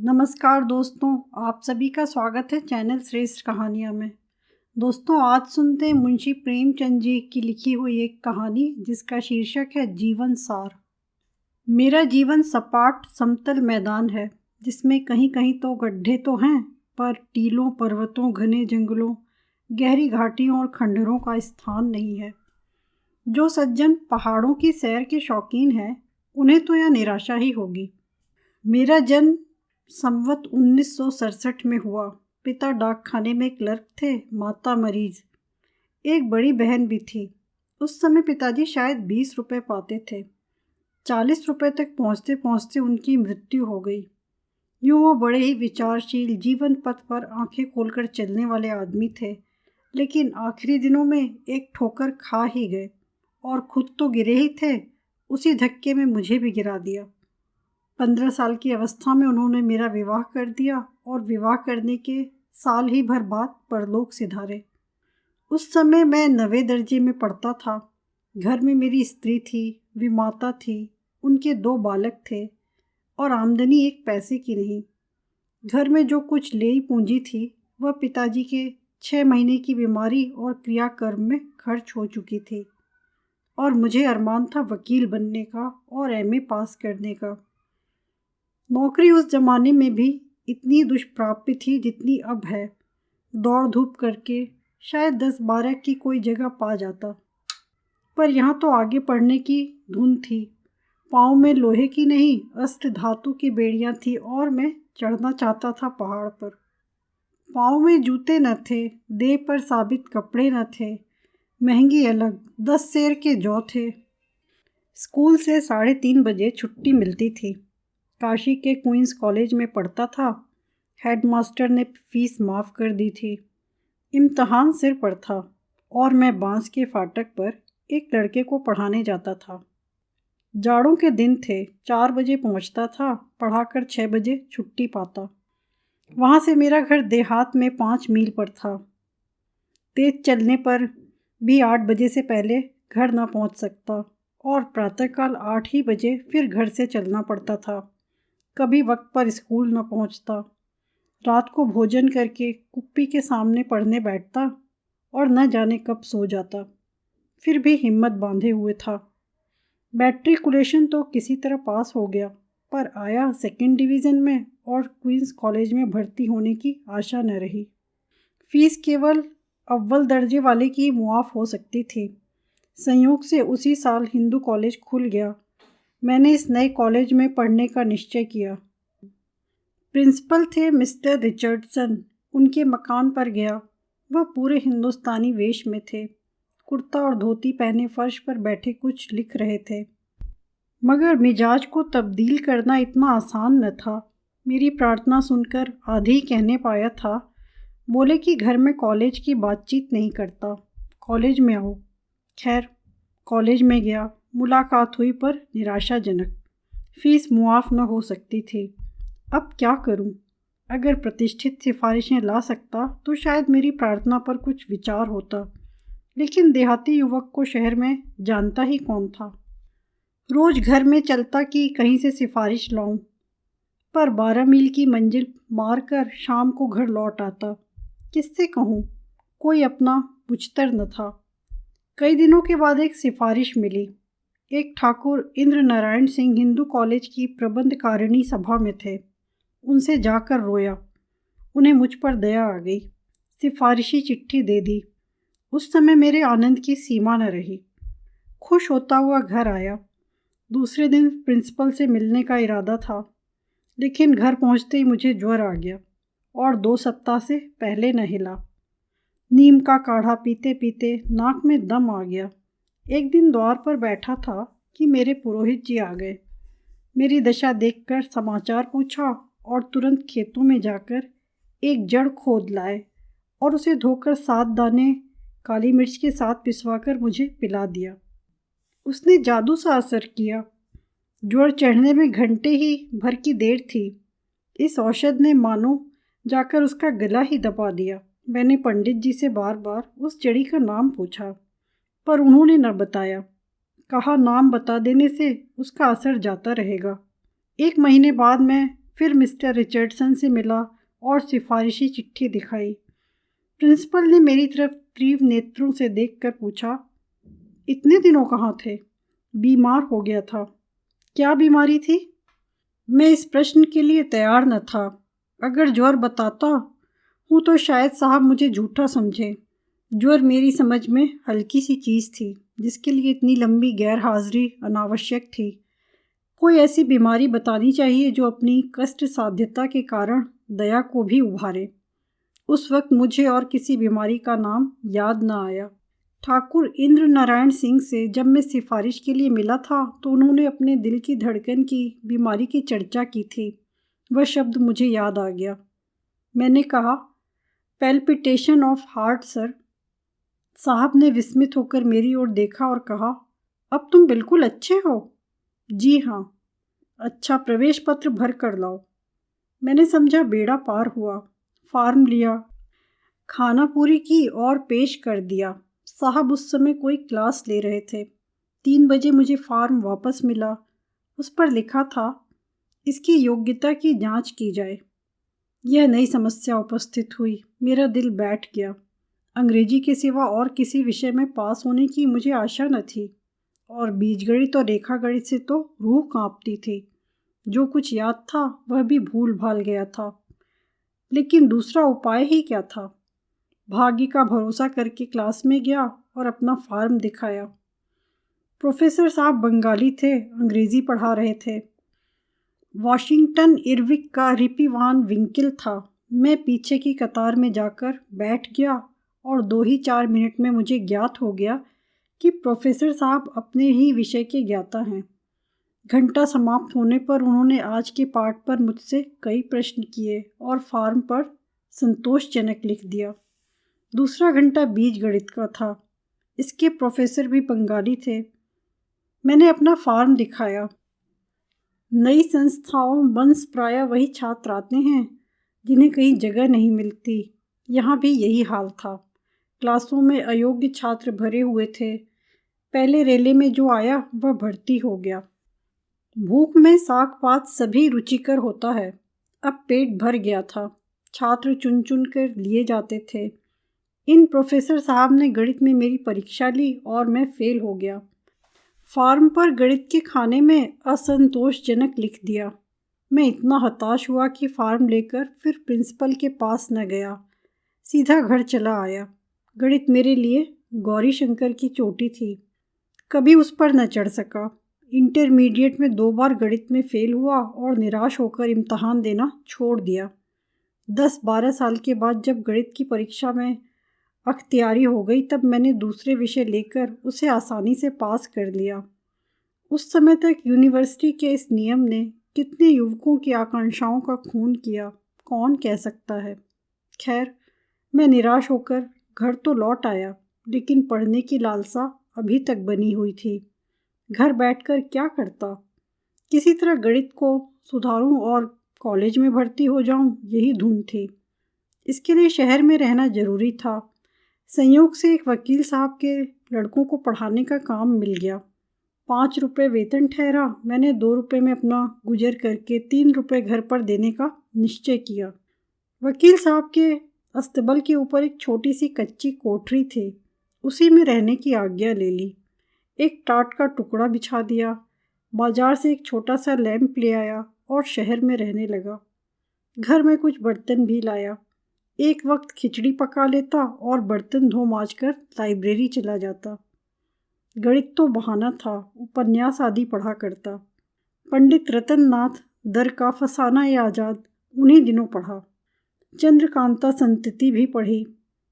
नमस्कार दोस्तों, आप सभी का स्वागत है चैनल श्रेष्ठ कहानियाँ में। दोस्तों, आज सुनते हैं मुंशी प्रेमचंद जी की लिखी हुई एक कहानी जिसका शीर्षक है जीवन सार। मेरा जीवन सपाट समतल मैदान है जिसमें कहीं कहीं तो गड्ढे तो हैं, पर टीलों, पर्वतों, घने जंगलों, गहरी घाटियों और खंडहरों का स्थान नहीं है। जो सज्जन पहाड़ों की सैर के शौकीन हैं, उन्हें तो यह निराशा ही होगी। मेरा जन्म संवत 1967 में हुआ। पिता डाक खाने में क्लर्क थे, माता मरीज। एक बड़ी बहन भी थी। उस समय पिताजी शायद 20 रुपये पाते थे। 40 रुपये तक पहुँचते पहुँचते उनकी मृत्यु हो गई। यूँ वो बड़े ही विचारशील, जीवन पथ पर आंखें खोलकर चलने वाले आदमी थे, लेकिन आखिरी दिनों में एक ठोकर खा ही गए और खुद तो गिरे ही थे, उसी धक्के में मुझे भी गिरा दिया। 15 साल की अवस्था में उन्होंने मेरा विवाह कर दिया और विवाह करने के साल ही भर बाद परलोक सिधारे। उस समय मैं 9वें दर्जे में पढ़ता था। घर में मेरी स्त्री थी, वे माता थी, उनके 2 बालक थे और आमदनी 1 पैसे की नहीं। घर में जो कुछ लेई पूंजी थी वह पिताजी के 6 महीने की बीमारी और क्रियाकर्म में खर्च हो चुकी थी और मुझे अरमान था वकील बनने का और MA पास करने का। नौकरी उस जमाने में भी इतनी दुष्प्राप्य थी जितनी अब है। दौड़ धूप करके शायद 10-12 की कोई जगह पा जाता, पर यहाँ तो आगे पढ़ने की धुन थी। पाँव में लोहे की नहीं, अष्ट धातु की बेड़ियाँ थी और मैं चढ़ना चाहता था पहाड़ पर। पाँव में जूते न थे, देह पर साबित कपड़े न थे, महंगी अलग, 10 सेर के जौ थे। स्कूल से 3:30 बजे छुट्टी मिलती थी। काशी के क्वींस कॉलेज में पढ़ता था। हेडमास्टर ने फीस माफ़ कर दी थी। इम्तहान सिर पर था और मैं बांस के फाटक पर एक लड़के को पढ़ाने जाता था। जाड़ों के दिन थे, 4 बजे पहुंचता था, पढ़ाकर 6 बजे छुट्टी पाता। वहां से मेरा घर देहात में 5 मील पर था। तेज चलने पर भी 8 बजे से पहले घर ना पहुंच सकता और प्रातःकाल 8 ही बजे फिर घर से चलना पड़ता था। कभी वक्त पर स्कूल न पहुंचता। रात को भोजन करके कुप्पी के सामने पढ़ने बैठता और न जाने कब सो जाता। फिर भी हिम्मत बांधे हुए था। मैट्रिकुलेशन तो किसी तरह पास हो गया, पर आया 2nd डिवीज़न में और क्वींस कॉलेज में भर्ती होने की आशा न रही। फीस केवल अव्वल दर्जे वाले की मुआफ़ हो सकती थी। संयोग से उसी साल हिंदू कॉलेज खुल गया। मैंने इस नए कॉलेज में पढ़ने का निश्चय किया। प्रिंसिपल थे मिस्टर रिचर्डसन। उनके मकान पर गया। वह पूरे हिंदुस्तानी वेश में थे। कुर्ता और धोती पहने फर्श पर बैठे कुछ लिख रहे थे, मगर मिजाज को तब्दील करना इतना आसान न था। मेरी प्रार्थना सुनकर आधी कहने पाया था। बोले कि घर में कॉलेज की बातचीत नहीं करता, कॉलेज में आओ। खैर, कॉलेज में गया। मुलाकात हुई पर निराशाजनक। फीस मुआफ़ न हो सकती थी। अब क्या करूं? अगर प्रतिष्ठित सिफारिशें ला सकता तो शायद मेरी प्रार्थना पर कुछ विचार होता, लेकिन देहाती युवक को शहर में जानता ही कौन था। रोज़ घर में चलता कि कहीं से सिफारिश लाऊं, पर 12 मील की मंजिल मारकर शाम को घर लौट आता। किससे कहूं? कोई अपना पुछतर न था। कई दिनों के बाद एक सिफारिश मिली। एक ठाकुर इंद्र नारायण सिंह हिंदू कॉलेज की प्रबंधकारिणी सभा में थे। उनसे जाकर रोया। उन्हें मुझ पर दया आ गई। सिफारिशी चिट्ठी दे दी। उस समय मेरे आनंद की सीमा न रही। खुश होता हुआ घर आया। दूसरे दिन प्रिंसिपल से मिलने का इरादा था, लेकिन घर पहुंचते ही मुझे ज्वर आ गया और 2 सप्ताह से पहले न हिला। नीम का काढ़ा पीते पीते नाक में दम आ गया। एक दिन द्वार पर बैठा था कि मेरे पुरोहित जी आ गए। मेरी दशा देखकर समाचार पूछा और तुरंत खेतों में जाकर एक जड़ खोद लाए और उसे धोकर 7 दाने काली मिर्च के साथ पिसवाकर मुझे पिला दिया। उसने जादू सा असर किया। ज्वर चढ़ने में घंटे ही भर की देर थी। इस औषध ने मानो जाकर उसका गला ही दबा दिया। मैंने पंडित जी से बार बार उस जड़ी का नाम पूछा, पर उन्होंने न बताया। कहा नाम बता देने से उसका असर जाता रहेगा। 1 महीने बाद मैं फिर मिस्टर रिचर्डसन से मिला और सिफारिशी चिट्ठी दिखाई। प्रिंसिपल ने मेरी तरफ तीव्र नेत्रों से देखकर पूछा, इतने दिनों कहाँ थे? बीमार हो गया था। क्या बीमारी थी? मैं इस प्रश्न के लिए तैयार न था। अगर ज्वर बताता हूँ तो शायद साहब मुझे झूठा समझे। ज्वर मेरी समझ में हल्की सी चीज़ थी जिसके लिए इतनी लंबी गैर हाजिरी अनावश्यक थी। कोई ऐसी बीमारी बतानी चाहिए जो अपनी कष्ट साध्यता के कारण दया को भी उभारे। उस वक्त मुझे और किसी बीमारी का नाम याद न आया। ठाकुर इंद्र नारायण सिंह से जब मैं सिफारिश के लिए मिला था तो उन्होंने अपने दिल की धड़कन की बीमारी की चर्चा की थी। वह शब्द मुझे याद आ गया। मैंने कहा, पैल्पिटेशन ऑफ हार्ट सर। साहब ने विस्मित होकर मेरी ओर देखा और कहा, अब तुम बिल्कुल अच्छे हो? जी हाँ। अच्छा, प्रवेश पत्र भर कर लाओ। मैंने समझा बेड़ा पार हुआ। फार्म लिया, खाना पूरी की और पेश कर दिया। साहब उस समय कोई क्लास ले रहे थे। 3 बजे मुझे फार्म वापस मिला। उस पर लिखा था, इसकी योग्यता की जांच की जाए। यह नई समस्या उपस्थित हुई। मेरा दिल बैठ गया। अंग्रेजी के सिवा और किसी विषय में पास होने की मुझे आशा न थी और बीजगणित और रेखागणित से तो रूह कांपती थी। जो कुछ याद था वह भी भूल भाल गया था। लेकिन दूसरा उपाय ही क्या था? भाग्य का भरोसा करके क्लास में गया और अपना फार्म दिखाया। प्रोफेसर साहब बंगाली थे, अंग्रेजी पढ़ा रहे थे। वॉशिंगटन इरविक का रिपी वान विंकिल था। मैं पीछे की कतार में जाकर बैठ गया और 2 ही 4 मिनट में मुझे ज्ञात हो गया कि प्रोफेसर साहब अपने ही विषय के ज्ञाता हैं। घंटा समाप्त होने पर उन्होंने आज के पाठ पर मुझसे कई प्रश्न किए और फार्म पर संतोषजनक लिख दिया। दूसरा घंटा बीज गणित का था। इसके प्रोफेसर भी बंगाली थे। मैंने अपना फार्म दिखाया। नई संस्थाओं वंश प्राय वही छात्र आते हैं जिन्हें कहीं जगह नहीं मिलती। यहाँ भी यही हाल था। क्लासों में अयोग्य छात्र भरे हुए थे। पहले रेले में जो आया वह भर्ती हो गया। भूख में साग पात सभी रुचिकर होता है। अब पेट भर गया था। छात्र चुन चुन कर लिए जाते थे। इन प्रोफेसर साहब ने गणित में मेरी परीक्षा ली और मैं फेल हो गया। फार्म पर गणित के खाने में असंतोषजनक लिख दिया। मैं इतना हताश हुआ कि फार्म लेकर फिर प्रिंसिपल के पास न गया, सीधा घर चला आया। गणित मेरे लिए गौरी शंकर की चोटी थी, कभी उस पर न चढ़ सका। इंटरमीडिएट में 2 बार गणित में फेल हुआ और निराश होकर इम्तहान देना छोड़ दिया। 10-12 साल के बाद जब गणित की परीक्षा में अख्तियारी हो गई तब मैंने दूसरे विषय लेकर उसे आसानी से पास कर लिया। उस समय तक यूनिवर्सिटी के इस नियम ने कितने युवकों की आकांक्षाओं का खून किया, कौन कह सकता है। खैर, मैं निराश होकर घर तो लौट आया, लेकिन पढ़ने की लालसा अभी तक बनी हुई थी। घर बैठकर क्या करता? किसी तरह गणित को सुधारूं और कॉलेज में भर्ती हो जाऊं, यही धुन थी। इसके लिए शहर में रहना जरूरी था। संयोग से एक वकील साहब के लड़कों को पढ़ाने का काम मिल गया। 5 रुपये वेतन ठहरा। मैंने 2 रुपये में अपना गुजर करके 3 रुपये घर पर देने का निश्चय किया। वकील साहब के अस्तबल के ऊपर एक छोटी सी कच्ची कोठरी थी, उसी में रहने की आज्ञा ले ली। एक टाट का टुकड़ा बिछा दिया। बाजार से एक छोटा सा लैंप ले आया और शहर में रहने लगा। घर में कुछ बर्तन भी लाया। एक वक्त खिचड़ी पका लेता और बर्तन धो मांज कर लाइब्रेरी चला जाता। गणित तो बहाना था, उपन्यास आदि पढ़ा करता। पंडित रतन नाथ दर का फसाना ए आज़ाद उन्हीं दिनों पढ़ा। चंद्रकांता संतति भी पढ़ी।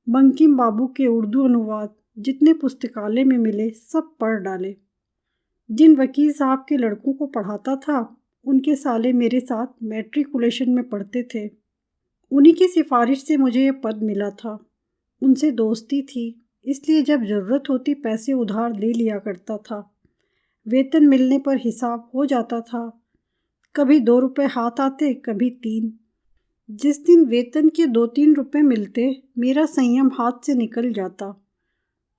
बंकिम बाबू के उर्दू अनुवाद जितने पुस्तकालय में मिले सब पढ़ डाले। जिन वकील साहब के लड़कों को पढ़ाता था उनके साले मेरे साथ मैट्रिकुलेशन में पढ़ते थे। उन्हीं की सिफारिश से मुझे ये पद मिला था। उनसे दोस्ती थी, इसलिए जब ज़रूरत होती पैसे उधार ले लिया करता था। वेतन मिलने पर हिसाब हो जाता था। कभी 2 रुपये हाथ आते, कभी 3। जिस दिन वेतन के 2-3 रुपये मिलते, मेरा संयम हाथ से निकल जाता।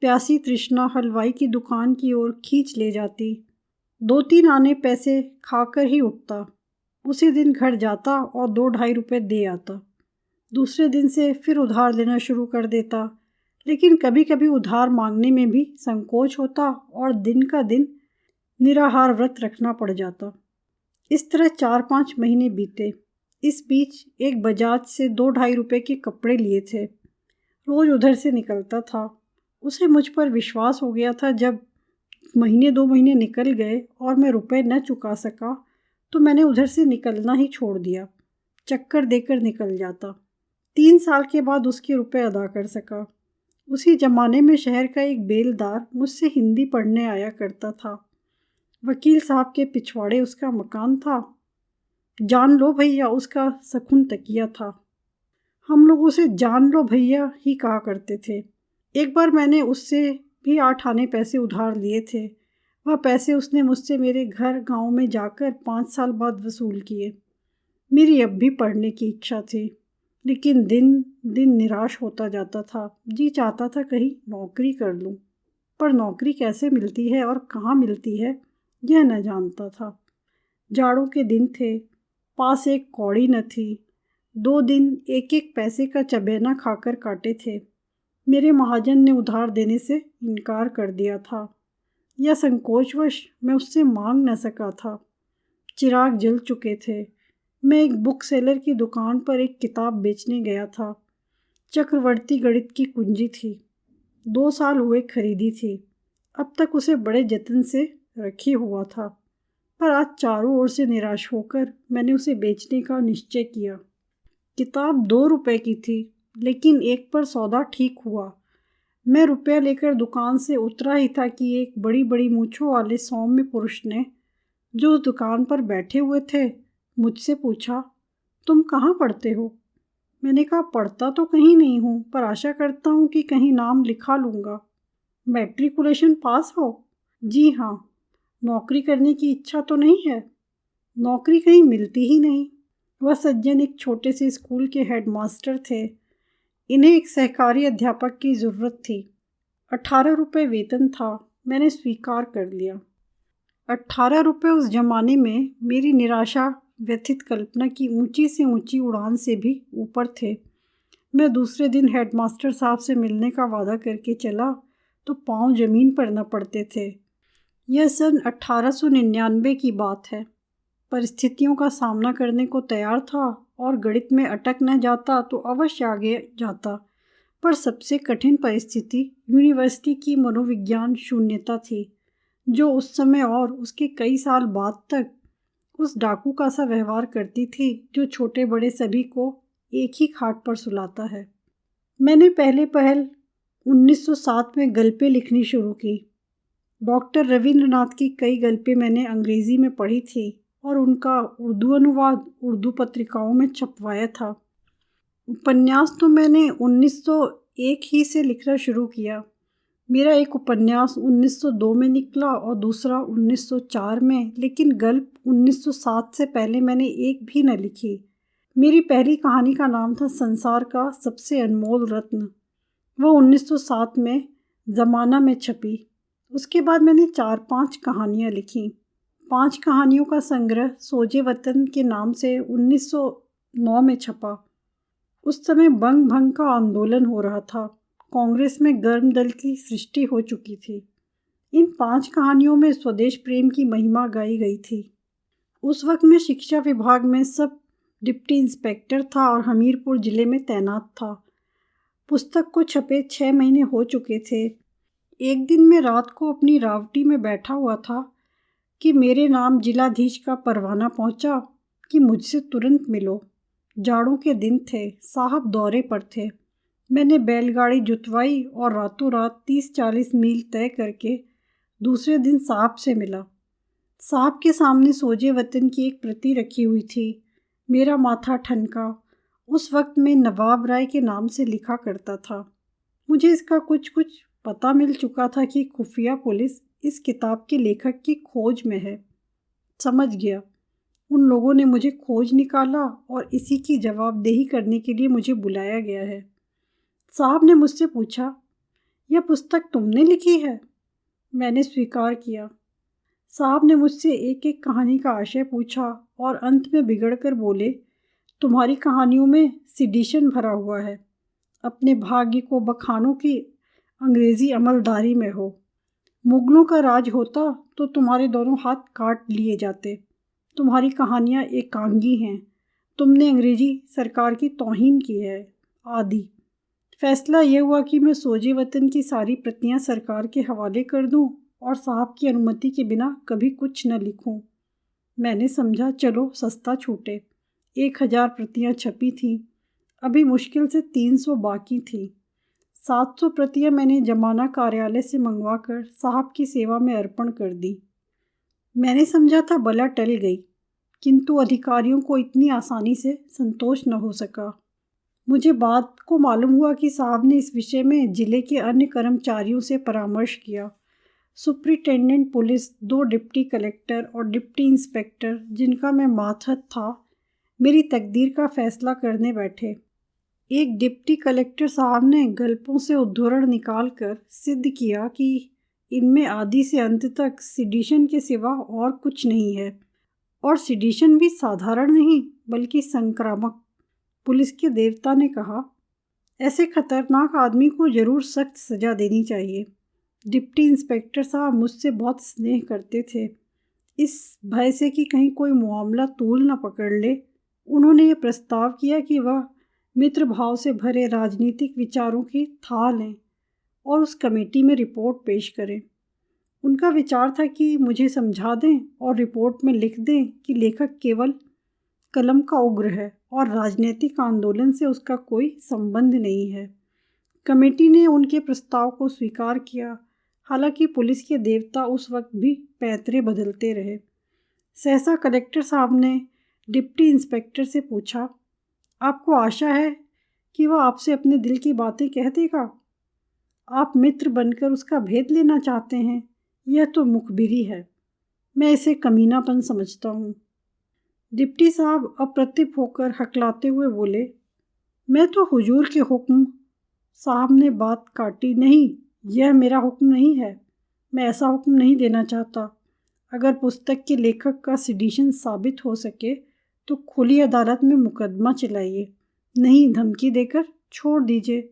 प्यासी तृष्णा हलवाई की दुकान की ओर खींच ले जाती। 2-3 आने पैसे खाकर ही उठता। उसी दिन घर जाता और 2-2.5 रुपए दे आता। दूसरे दिन से फिर उधार लेना शुरू कर देता, लेकिन कभी कभी उधार मांगने में भी संकोच होता और दिन का दिन निराहार व्रत रखना पड़ जाता। इस तरह 4-5 महीने बीते। इस बीच एक बजाज से 2-2.5 रुपए के कपड़े लिए थे। रोज़ उधर से निकलता था। उसे मुझ पर विश्वास हो गया था। जब महीने 2 महीने निकल गए और मैं रुपए न चुका सका तो मैंने उधर से निकलना ही छोड़ दिया। चक्कर देकर निकल जाता। 3 साल के बाद उसके रुपए अदा कर सका। उसी ज़माने में शहर का एक बेलदार मुझसे हिंदी पढ़ने आया करता था। वकील साहब के पिछवाड़े उसका मकान था। जान लो भैया उसका शकुन तकिया था। हम लोग उसे जान लो भैया ही कहा करते थे। एक बार मैंने उससे भी 8 आने पैसे उधार लिए थे। वह पैसे उसने मुझसे मेरे घर गांव में जाकर 5 साल बाद वसूल किए। मेरी अब भी पढ़ने की इच्छा थी, लेकिन दिन दिन निराश होता जाता था। जी चाहता था कहीं नौकरी कर लूं, पर नौकरी कैसे मिलती है और कहाँ मिलती है यह न जानता था। जाड़ों के दिन थे, पास एक कौड़ी न थी। 2 दिन एक एक पैसे का चबेना खाकर काटे थे। मेरे महाजन ने उधार देने से इनकार कर दिया था, या संकोचवश मैं उससे मांग न सका था। चिराग जल चुके थे। मैं एक बुक सेलर की दुकान पर एक किताब बेचने गया था। चक्रवर्ती गणित की कुंजी थी। 2 साल हुए खरीदी थी। अब तक उसे बड़े जतन से रखे हुआ था, पर आज चारों ओर से निराश होकर मैंने उसे बेचने का निश्चय किया। किताब 2 रुपए की थी, लेकिन एक पर सौदा ठीक हुआ। मैं रुपया लेकर दुकान से उतरा ही था कि एक बड़ी बड़ी मूंछों वाले सौम्य पुरुष ने, जो उस दुकान पर बैठे हुए थे, मुझसे पूछा, तुम कहाँ पढ़ते हो? मैंने कहा, पढ़ता तो कहीं नहीं हूँ, पर आशा करता हूँ कि कहीं नाम लिखा लूँगा। मैट्रिकुलेशन पास हो? जी हाँ। नौकरी करने की इच्छा तो नहीं है? नौकरी कहीं मिलती ही नहीं। वह सज्जन एक छोटे से स्कूल के हेडमास्टर थे। इन्हें एक सहकारी अध्यापक की ज़रूरत थी। 18 रुपये वेतन था। मैंने स्वीकार कर लिया। 18 रुपये उस जमाने में मेरी निराशा व्यथित कल्पना की ऊंची से ऊंची उड़ान से भी ऊपर थे। मैं दूसरे दिन हेडमास्टर साहब से मिलने का वादा करके चला तो पांव जमीन पर न पड़ते थे। यह सन 1899 की बात है। परिस्थितियों का सामना करने को तैयार था और गणित में अटक न जाता तो अवश्य आगे जाता, पर सबसे कठिन परिस्थिति यूनिवर्सिटी की मनोविज्ञान शून्यता थी, जो उस समय और उसके कई साल बाद तक उस डाकू का सा व्यवहार करती थी जो छोटे बड़े सभी को एक ही खाट पर सुलाता है। मैंने पहले पहल 1907 में गल्पें लिखनी शुरू की। डॉक्टर रविंद्रनाथ की कई गल्पें मैंने अंग्रेज़ी में पढ़ी थी और उनका उर्दू अनुवाद उर्दू पत्रिकाओं में छपवाया था। उपन्यास तो मैंने 1901 ही से लिखना शुरू किया। मेरा एक उपन्यास 1902 में निकला और दूसरा 1904 में, लेकिन गल्प 1907 से पहले मैंने एक भी न लिखी। मेरी पहली कहानी का नाम था संसार का सबसे अनमोल रत्न। वह 1907 में ज़माना में छपी। उसके बाद मैंने 4-5 कहानियाँ लिखीं। 5 कहानियों का संग्रह सोजे वतन के नाम से 1909 में छपा। उस समय बंग भंग का आंदोलन हो रहा था। कांग्रेस में गर्म दल की सृष्टि हो चुकी थी। इन 5 कहानियों में स्वदेश प्रेम की महिमा गाई गई थी। उस वक्त मैं शिक्षा विभाग में सब डिप्टी इंस्पेक्टर था और हमीरपुर ज़िले में तैनात था। पुस्तक को छपे 6 महीने हो चुके थे। एक दिन मैं रात को अपनी रावटी में बैठा हुआ था कि मेरे नाम जिलाधीश का परवाना पहुंचा कि मुझसे तुरंत मिलो। जाड़ों के दिन थे, साहब दौरे पर थे। मैंने बैलगाड़ी जुतवाई और रातों रात 30-40 मील तय करके दूसरे दिन साहब से मिला। साहब के सामने सोजे वतन की एक प्रति रखी हुई थी। मेरा माथा ठनका। उस वक्त मैं नवाब राय के नाम से लिखा करता था। मुझे इसका कुछ कुछ पता मिल चुका था कि खुफिया पुलिस इस किताब के लेखक की खोज में है। समझ गया, उन लोगों ने मुझे खोज निकाला और इसी की जवाबदेही करने के लिए मुझे बुलाया गया है। साहब ने मुझसे पूछा, यह पुस्तक तुमने लिखी है? मैंने स्वीकार किया। साहब ने मुझसे एक एक कहानी का आशय पूछा और अंत में बिगड़कर बोले, तुम्हारी कहानियों में सिडिशन भरा हुआ है। अपने भाग्य को बखानों की अंग्रेजी अमलदारी में हो। मुगलों का राज होता तो तुम्हारे दोनों हाथ काट लिए जाते। तुम्हारी कहानियाँ एकांगी हैं। तुमने अंग्रेजी सरकार की तौहीन की है आदि। फैसला ये हुआ कि मैं सोजे वतन की सारी प्रतियां सरकार के हवाले कर दूं और साहब की अनुमति के बिना कभी कुछ न लिखूं। मैंने समझा चलो सस्ता छूटे। 1000 प्रतियां छपी थीं। अभी मुश्किल से 300 बाकी थीं। 700 प्रतियां मैंने जमाना कार्यालय से मंगवाकर साहब की सेवा में अर्पण कर दी। मैंने समझा था बला टल गई, किंतु अधिकारियों को इतनी आसानी से संतोष न हो सका। मुझे बात को मालूम हुआ कि साहब ने इस विषय में जिले के अन्य कर्मचारियों से परामर्श किया। सुप्रिटेंडेंट पुलिस, 2 डिप्टी कलेक्टर और डिप्टी इंस्पेक्टर, जिनका मैं मातहत था, मेरी तकदीर का फैसला करने बैठे। एक डिप्टी कलेक्टर साहब ने गल्पों से उद्धरण निकालकर सिद्ध किया कि इनमें आदि से अंत तक सिडिशन के सिवा और कुछ नहीं है, और सिडिशन भी साधारण नहीं बल्कि संक्रामक। पुलिस के देवता ने कहा, ऐसे खतरनाक आदमी को जरूर सख्त सजा देनी चाहिए। डिप्टी इंस्पेक्टर साहब मुझसे बहुत स्नेह करते थे। इस भय से कि कहीं कोई मामला तूल न पकड़ ले, उन्होंने ये प्रस्ताव किया कि वह मित्र भाव से भरे राजनीतिक विचारों की थाह लें और उस कमेटी में रिपोर्ट पेश करें। उनका विचार था कि मुझे समझा दें और रिपोर्ट में लिख दें कि लेखक केवल कलम का उग्र है और राजनीतिक आंदोलन से उसका कोई संबंध नहीं है। कमेटी ने उनके प्रस्ताव को स्वीकार किया। हालांकि पुलिस के देवता उस वक्त भी पैतरे बदलते रहे। सहसा कलेक्टर साहब ने डिप्टी इंस्पेक्टर से पूछा, आपको आशा है कि वह आपसे अपने दिल की बातें कह देगा? आप मित्र बनकर उसका भेद लेना चाहते हैं? यह तो मुखबिरी है। मैं इसे कमीनापन समझता हूँ। डिप्टी साहब अप्रतिभ होकर हकलाते हुए बोले, मैं तो हुजूर के हुक्म। साहब ने बात काटी, नहीं, यह मेरा हुक्म नहीं है। मैं ऐसा हुक्म नहीं देना चाहता। अगर पुस्तक के लेखक का सिडिशन साबित हो सके तो खुली अदालत में मुकदमा चलाइए, नहीं धमकी देकर छोड़ दीजिए।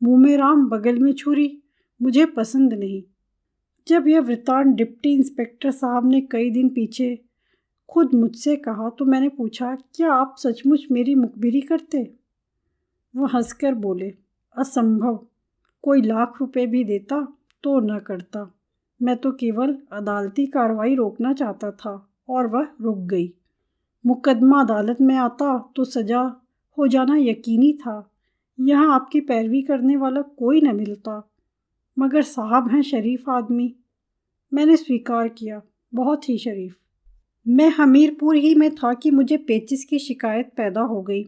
मुँह में राम बगल में छुरी मुझे पसंद नहीं। जब यह वृत्तांत डिप्टी इंस्पेक्टर साहब ने कई दिन पीछे खुद मुझसे कहा तो मैंने पूछा, क्या आप सचमुच मेरी मुखबिरी करते? वह हंसकर बोले, असंभव। कोई लाख रुपए भी देता तो न करता। मैं तो केवल अदालती कार्रवाई रोकना चाहता था और वह रुक गई। मुकदमा अदालत में आता तो सजा हो जाना यकीनी था। यहाँ आपकी पैरवी करने वाला कोई न मिलता। मगर साहब हैं शरीफ आदमी। मैंने स्वीकार किया, बहुत ही शरीफ। मैं हमीरपुर ही में था कि मुझे पेचिस की शिकायत पैदा हो गई।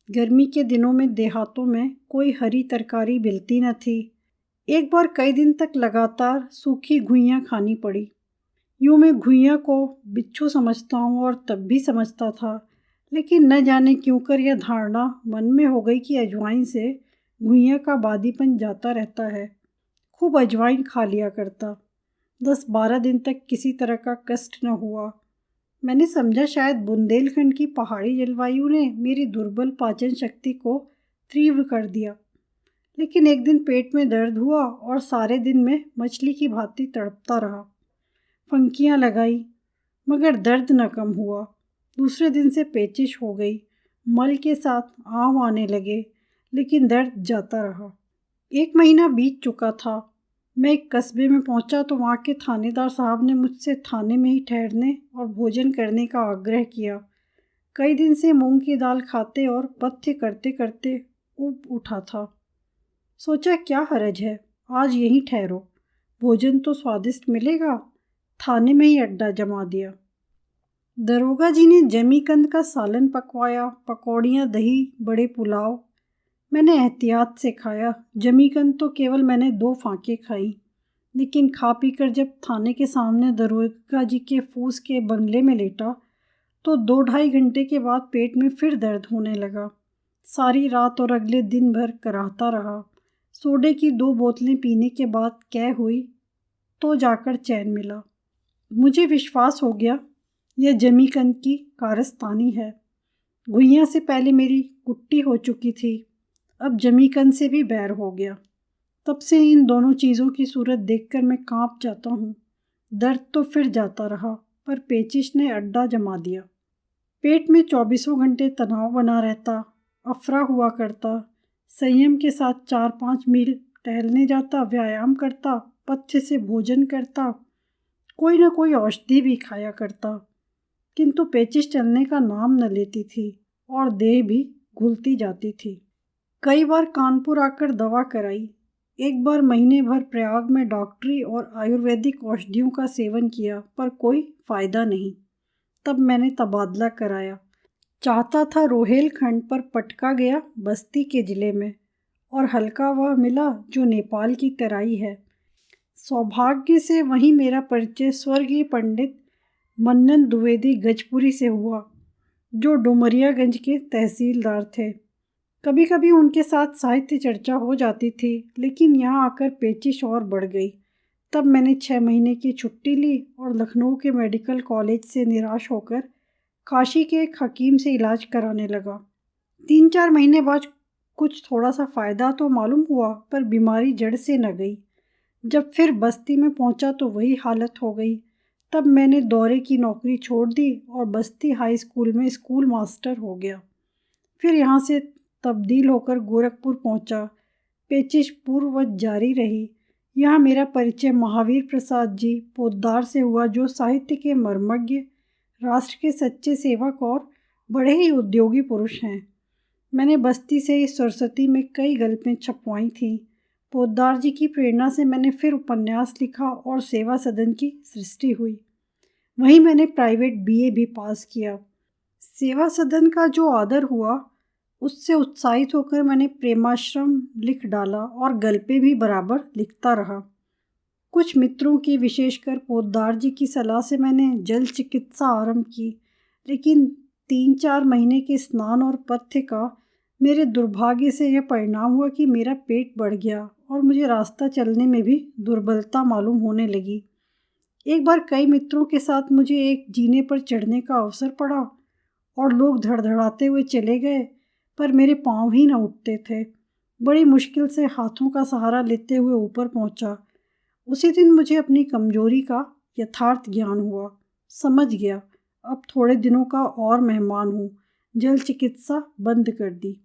गर्मी के दिनों में देहातों में कोई हरी तरकारी मिलती न थी। एक बार कई दिन तक लगातार सूखी घुइयाँ खानी पड़ी। यूँ मैं घुइयाँ को बिच्छू समझता हूँ और तब भी समझता था, लेकिन न जाने क्यों कर यह धारणा मन में हो गई कि अजवाइन से घुइयाँ का बादीपन जाता रहता है। खूब अजवाइन खा लिया करता। 10-12 दिन तक किसी तरह का कष्ट न हुआ। मैंने समझा शायद बुंदेलखंड की पहाड़ी जलवायु ने मेरी दुर्बल पाचन शक्ति को तीव्र कर दिया। लेकिन एक दिन पेट में दर्द हुआ और सारे दिन में मछली की भांति तड़पता रहा। फंकियाँ लगाई मगर दर्द न कम हुआ। दूसरे दिन से पेचिश हो गई। मल के साथ आम आने लगे, लेकिन दर्द जाता रहा। 1 महीना बीत चुका था। मैं एक कस्बे में पहुंचा तो वहाँ के थानेदार साहब ने मुझसे थाने में ही ठहरने और भोजन करने का आग्रह किया। कई दिन से मूंग की दाल खाते और पथ्य करते करते ऊब उठा था। सोचा क्या हरज है, आज यहीं ठहरो, भोजन तो स्वादिष्ट मिलेगा। थाने में ही अड्डा जमा दिया। दरोगा जी ने जमीकंद का सालन पकवाया, पकौड़ियाँ, दही, बड़े पुलाव। मैंने एहतियात से खाया। जमीकंद तो केवल मैंने 2 फांके खाई, लेकिन खा पी कर जब थाने के सामने दरोगा जी के फूस के बंगले में लेटा तो 2-2.5 घंटे के बाद पेट में फिर दर्द होने लगा। सारी रात और अगले दिन भर कराहता रहा। सोडे की 2 बोतलें पीने के बाद कै हुई तो जाकर चैन मिला। मुझे विश्वास हो गया यह जमीकंद की कारस्तानी है। घुइयाँ से पहले मेरी कुट्टी हो चुकी थी, अब जमीकंद से भी बैर हो गया। तब से इन दोनों चीज़ों की सूरत देखकर मैं कांप जाता हूँ। दर्द तो फिर जाता रहा, पर पेचिश ने अड्डा जमा दिया। पेट में 24 घंटे तनाव बना रहता, अफरा हुआ करता। संयम के साथ 4-5 मील टहलने जाता, व्यायाम करता, पथ्य से भोजन करता, कोई न कोई औषधि भी खाया करता, किंतु पेचिश चलने का नाम न लेती थी और देह भी घुलती जाती थी। कई बार कानपुर आकर दवा कराई। एक बार महीने भर प्रयाग में डॉक्टरी और आयुर्वेदिक औषधियों का सेवन किया, पर कोई फ़ायदा नहीं। तब मैंने तबादला कराया। चाहता था रोहेलखंड, पर पटका गया बस्ती के ज़िले में, और हल्का वह मिला जो नेपाल की तराई है। सौभाग्य से वहीं मेरा परिचय स्वर्गीय पंडित मन्नन द्विवेदी गजपुरी से हुआ, जो डुमरियागंज के तहसीलदार थे। कभी कभी उनके साथ साहित्य चर्चा हो जाती थी, लेकिन यहाँ आकर पेचिश और बढ़ गई। तब मैंने 6 महीने की छुट्टी ली और लखनऊ के मेडिकल कॉलेज से निराश होकर काशी के एक हकीम से इलाज कराने लगा। 3-4 महीने बाद कुछ थोड़ा सा फ़ायदा तो मालूम हुआ, पर बीमारी जड़ से न गई। जब फिर बस्ती में पहुंचा तो वही हालत हो गई। तब मैंने दौरे की नौकरी छोड़ दी और बस्ती हाई स्कूल में स्कूल मास्टर हो गया। फिर यहाँ से तब्दील होकर गोरखपुर पहुंचा। पेचिश पूर्ववत जारी रही। यहाँ मेरा परिचय महावीर प्रसाद जी पोद्दार से हुआ, जो साहित्य के मर्मज्ञ, राष्ट्र के सच्चे सेवक और बड़े ही उद्योगी पुरुष हैं। मैंने बस्ती से ही सरस्वती में कई गल्पें छपवाई थीं। पोद्दार जी की प्रेरणा से मैंने फिर उपन्यास लिखा और सेवा सदन की सृष्टि हुई। वहीं मैंने प्राइवेट बीए भी पास किया। सेवा सदन का जो आदर हुआ, उससे उत्साहित होकर मैंने प्रेमाश्रम लिख डाला और गल्पें भी बराबर लिखता रहा। कुछ मित्रों की, विशेषकर पोद्दार जी की सलाह से मैंने जल चिकित्सा आरंभ की, लेकिन 3-4 महीने के स्नान और पथ्य का मेरे दुर्भाग्य से यह परिणाम हुआ कि मेरा पेट बढ़ गया और मुझे रास्ता चलने में भी दुर्बलता मालूम होने लगी। एक बार कई मित्रों के साथ मुझे एक जीने पर चढ़ने का अवसर पड़ा और लोग धड़धड़ाते हुए चले गए, पर मेरे पाँव ही न उठते थे। बड़ी मुश्किल से हाथों का सहारा लेते हुए ऊपर पहुंचा। उसी दिन मुझे अपनी कमजोरी का यथार्थ ज्ञान हुआ। समझ गया, अब थोड़े दिनों का और मेहमान हूँ। जल चिकित्सा बंद कर दी।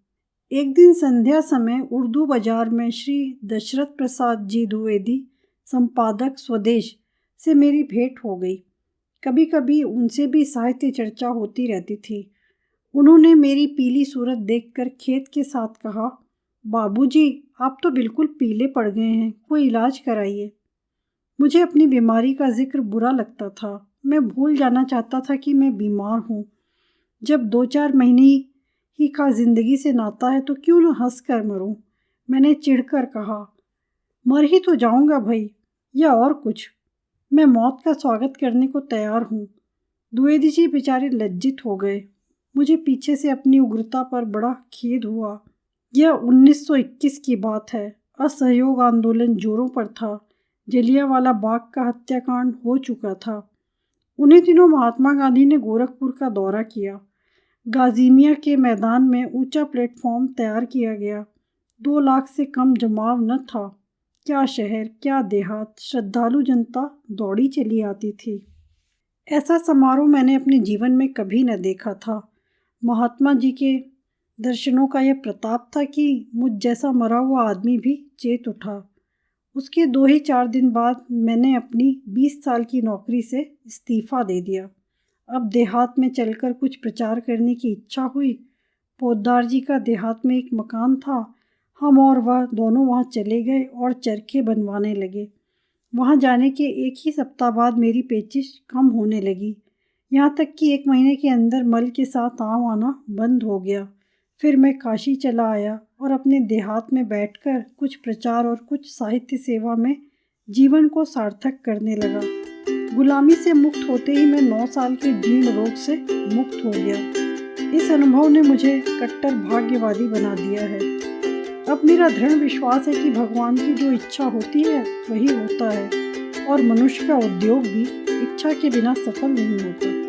एक दिन संध्या समय उर्दू बाजार में श्री दशरथ प्रसाद जी द्विवेदी, संपादक स्वदेश, से मेरी भेंट हो गई। कभी कभी उनसे भी साहित्य चर्चा होती रहती थी। उन्होंने मेरी पीली सूरत देखकर खेत के साथ कहा, बाबूजी, आप तो बिल्कुल पीले पड़ गए हैं, कोई इलाज कराइए। मुझे अपनी बीमारी का जिक्र बुरा लगता था। मैं भूल जाना चाहता था कि मैं बीमार हूँ। जब 2-4 महीने ही का ज़िंदगी से नाता है तो क्यों न हंस कर मरूँ। मैंने चिढ़कर कहा, मर ही तो जाऊँगा भाई, या और कुछ। मैं मौत का स्वागत करने को तैयार हूँ। द्विवेदी जी बेचारे लज्जित हो गए। मुझे पीछे से अपनी उग्रता पर बड़ा खेद हुआ। यह 1921 की बात है। असहयोग आंदोलन जोरों पर था। जलियांवाला बाग का हत्याकांड हो चुका था। उन्हीं दिनों महात्मा गांधी ने गोरखपुर का दौरा किया। गाजीमिया के मैदान में ऊंचा प्लेटफॉर्म तैयार किया गया। 2 लाख से कम जमाव न था। क्या शहर, क्या देहात, श्रद्धालु जनता दौड़ी चली आती थी। ऐसा समारोह मैंने अपने जीवन में कभी न देखा था। महात्मा जी के दर्शनों का यह प्रताप था कि मुझ जैसा मरा हुआ आदमी भी चेत उठा। उसके 2 ही 4 दिन बाद मैंने अपनी 20 साल की नौकरी से इस्तीफ़ा दे दिया। अब देहात में चलकर कुछ प्रचार करने की इच्छा हुई। पोद्दार जी का देहात में एक मकान था। हम और वह दोनों वहाँ चले गए और चरखे बनवाने लगे। वहाँ जाने के 1 ही सप्ताह बाद मेरी पेचिश कम होने लगी। यहाँ तक कि 1 महीने के अंदर मल के साथ आँव आना बंद हो गया। फिर मैं काशी चला आया और अपने देहात में बैठकर कुछ प्रचार और कुछ साहित्य सेवा में जीवन को सार्थक करने लगा। गुलामी से मुक्त होते ही मैं 9 साल के जीर्ण रोग से मुक्त हो गया। इस अनुभव ने मुझे कट्टर भाग्यवादी बना दिया है। अब मेरा दृढ़ विश्वास है कि भगवान की जो इच्छा होती है वही होता है, और मनुष्य का उद्योग भी इच्छा के बिना सफल नहीं होता।